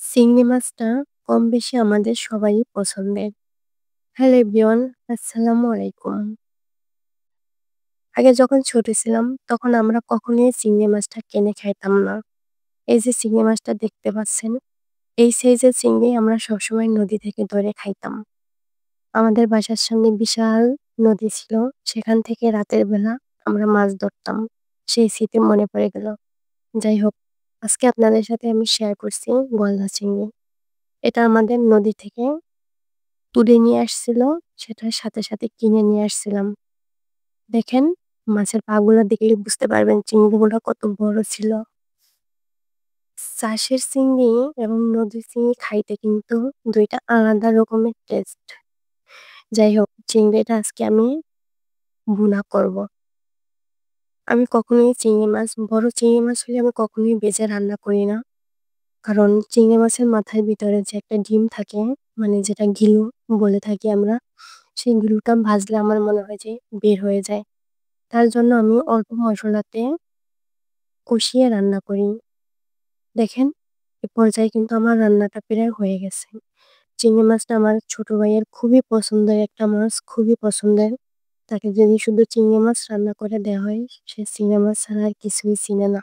চিংড়ি মাছটা কম বেশি আমাদের সবারই পছন্দের। হ্যালো এভরিওয়ান, আসসালামু আলাইকুম। আগে যখন ছোট ছিলাম তখন আমরা কখনোই চিংড়ি মাছটা কিনে খাইতাম না। এই যে চিংড়ি মাছটা দেখতে পাচ্ছেন, এই সাইজের চিংড়ি আমরা সবসময় নদী থেকে ধরে খাইতাম। আমাদের বাসার সামনে বিশাল নদী ছিল, সেখান থেকে রাতের বেলা আমরা মাছ ধরতাম। সেই স্মৃতি মনে পড়ে গেল। যাই হোক, আজকে আপনাদের সাথে আমি শেয়ার করছি গলদা চিংড়ি। এটা আমাদের নদী থেকে তুলে নিয়ে আসছিল, সেটার সাথে, সাথে কিনে নিয়ে আসছিলাম। দেখেন, মাছের পাগুলা দেখলেই বুঝতে পারবেন চিংড়িগুলো কত বড় ছিল। চাষের চিংড়ি এবং নদীর চিংড়ি খাইতে কিন্তু ২ টা আলাদা রকমের টেস্ট। যাই হোক, চিংড়িটা আজকে আমি ভুনা করব। আমি কখনোই চিংড়ি মাছ, বড় চিংড়ি মাছ হলে আমি কখনোই ভেজে রান্না করি না। কারণ চিংড়ি মাছের মাথার ভিতরে যে একটা ডিম থাকে, মানে যেটা ঘিলু বলে থাকি আমরা, সেই ঘিলুটা ভাজলে আমার মনে হয় যে বের হয়ে যায়। তার জন্য আমি অল্প মসলাতে কষিয়ে রান্না করি। দেখেন, এ পর্যায়ে কিন্তু আমার রান্নাটা প্রায় হয়ে গেছে। চিংড়ি মাছটা আমার ছোট ভাইয়ের খুবই পছন্দের একটা মাছ, খুবই পছন্দের। তাকে যদি শুধু চিংড়ি মাছ রান্না করে দেওয়া হয়, সে চিংড়ি মাছ ছাড়া আর কিছুই চিনে না।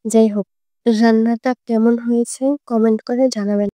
যাই হোক, রান্নাটা কেমন হয়েছে কমেন্ট করে জানাবেন।